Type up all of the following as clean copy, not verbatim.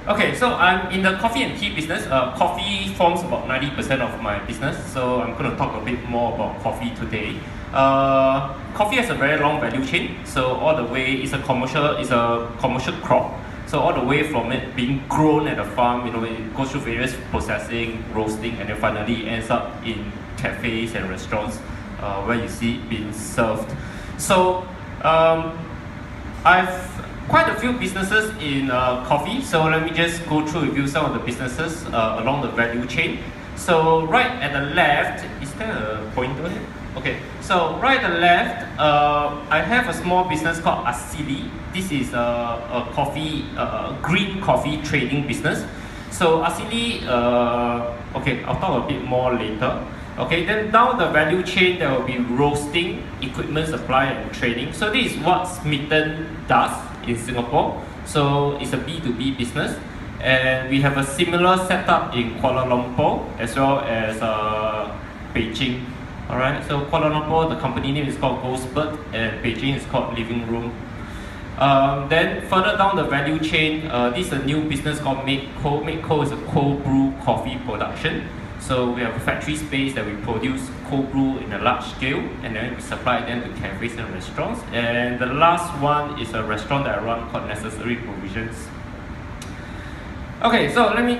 Okay, so I'm in the coffee and tea business. Coffee forms about 90% of my business, so I'm going to talk a bit more about coffee today. Coffee has a very long value chain, so all the way it's a commercial crop. So all the way from it being grown at a farm, it goes through various processing, roasting, and then finally ends up in cafes and restaurants where you see it being served. So I've quite a few businesses in coffee, so let me just go through with you some of the businesses along the value chain. So right at the left, is there a pointer here? Okay, so right at the left, I have a small business called Asili. This is a coffee, green coffee trading business. So Asili, okay, I'll talk a bit more later. Okay, then down the value chain, there will be roasting, equipment supply, and trading. So this is what Smitten does in Singapore. So it's a B2B business, and we have a similar setup in Kuala Lumpur as well as Beijing. All right, so Kuala Lumpur, the company name is called Ghostbird, and Beijing is called Living Room. Then further down the value chain, this is a new business called Makeco. Makeco is a cold brew coffee production. So we have a factory space that we produce cold brew in a large scale, and then we supply them to cafes and restaurants. And the last one is a restaurant that I run called Necessary Provisions. Okay, so let me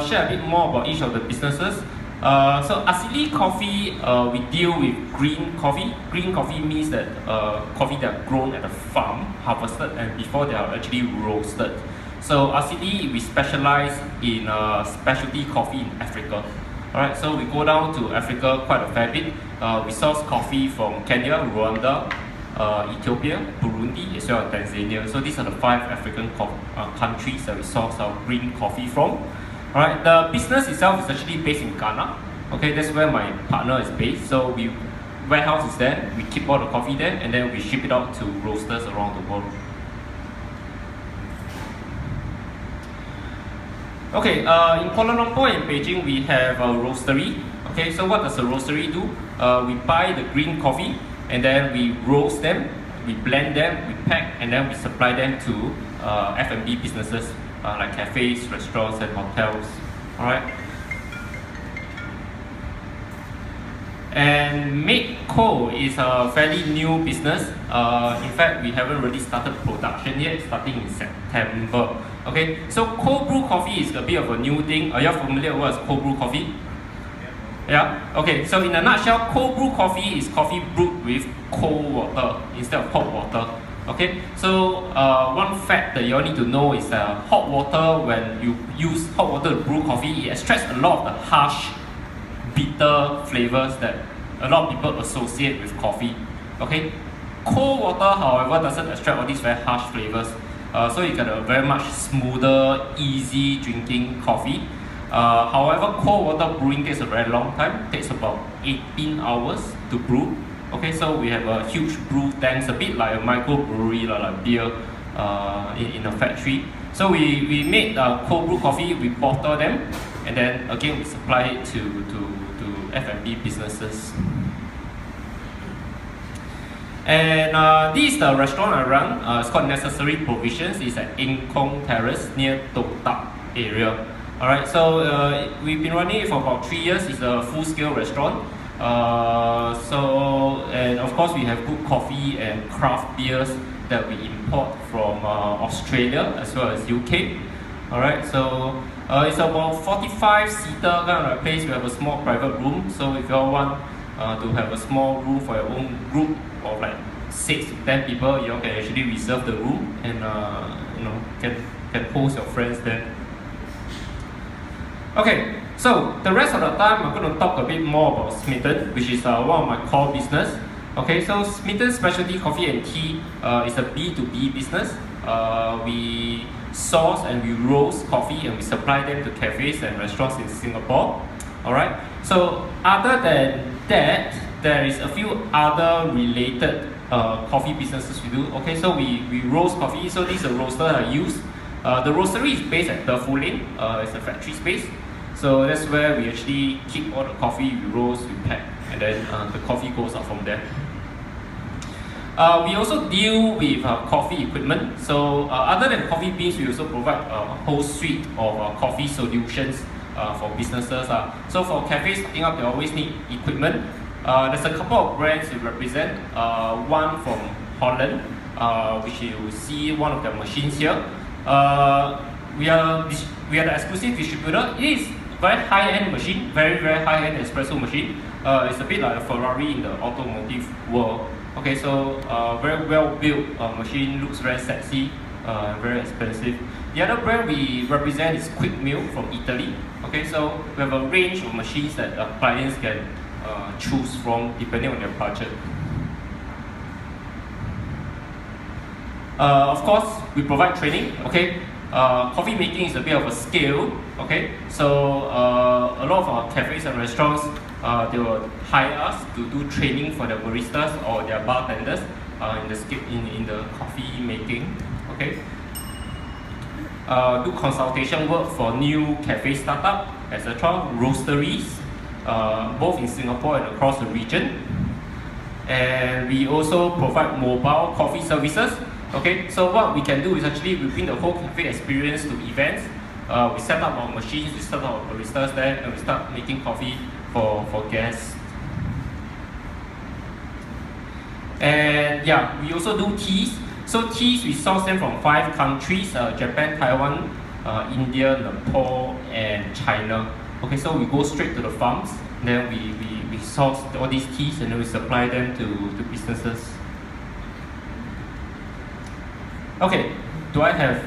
share a bit more about each of the businesses. So Asili Coffee, we deal with green coffee. Green coffee means that coffee that are grown at a farm, harvested, and before they are actually roasted. So Asili, we specialize in specialty coffee in Africa. Alright, so we go down to Africa quite a fair bit. We source coffee from Kenya, Rwanda, Ethiopia, Burundi, as well as Tanzania. So these are the 5 African countries that we source our green coffee from. Alright, the business itself is actually based in Ghana. Okay, that's where my partner is based. So warehouse is there, we keep all the coffee there, and then we ship it out to roasters around the world. Okay, in Kuala Lumpur and Beijing, we have a roastery. Okay, so what does a roastery do? We buy the green coffee, and then we roast them, we blend them, we pack, and then we supply them to F&B businesses like cafes, restaurants, and hotels. Alright. And Makeco is a fairly new business. In fact, we haven't really started production yet, starting in September. Okay, so cold brew coffee is a bit of a new thing. Are you familiar with cold brew coffee? Yeah? Okay, so in a nutshell, cold brew coffee is coffee brewed with cold water instead of hot water. Okay, so one fact that you all need to know is that hot water, when you use hot water to brew coffee, it extracts a lot of the harsh, bitter flavors that a lot of people associate with coffee. Okay, cold water, however, doesn't extract all these very harsh flavors. So you get a very much smoother, easy drinking coffee. However, cold water brewing takes a very long time. It takes about 18 hours to brew. Okay, so we have a huge brew tanks, a bit like a microbrewery, like beer in a factory. So we make cold brew coffee, we bottle them, and then again we supply it to F&B businesses. And this is the restaurant I run. It's called Necessary Provisions. It's at Eng Kong Terrace near Toh Tak area. Alright, so we've been running it for about 3 years. It's a full-scale restaurant. And of course we have good coffee and craft beers that we import from Australia as well as UK. Alright, so it's about 45-seater kind of place. We have a small private room, so if you all want to have a small room for your own group of like 6 to 10 people, you all can actually reserve the room and can host your friends there. Okay, so the rest of the time I'm going to talk a bit more about Smitten, which is one of my core business. Okay, so Smitten Specialty Coffee and Tea is a B2B business. We source and we roast coffee and we supply them to cafes and restaurants in Singapore. Alright, so other than that, there is a few other related coffee businesses we do. Okay, so we roast coffee. So this is a roaster I use. The roastery is based at Defu Lane. It's a factory space. So that's where we actually keep all the coffee, we roast, we pack, and then the coffee goes out from there. We also deal with coffee equipment. So other than coffee beans, we also provide a whole suite of coffee solutions for businesses. So for cafes starting up, they always need equipment. There's a couple of brands we represent. One from Holland, which you will see one of their machines here. We are the exclusive distributor. It is very high-end machine, very high-end espresso machine. It's a bit like a Ferrari in the automotive world. Okay, so very well built machine, looks very sexy, very expensive. The other brand we represent is Quick Meal from Italy. Okay, so we have a range of machines that clients can choose from depending on their budget. Of course, we provide training. Okay, coffee making is a bit of a skill. Okay, so a lot of our cafes and restaurants they will hire us to do training for their baristas or their bartenders in the coffee making. Okay, do consultation work for new cafe startup, etc. Roasteries, both in Singapore and across the region. And we also provide mobile coffee services. Okay, so what we can do is actually we bring the whole cafe experience to events. We set up our machines, we set up our baristas there, and we start making coffee for guests. And yeah, we also do teas. So teas, we source them from 5 countries, Japan, Taiwan, India, Nepal, and China. Okay, so we go straight to the farms, then we source all these teas and then we supply them to businesses. Okay, do I have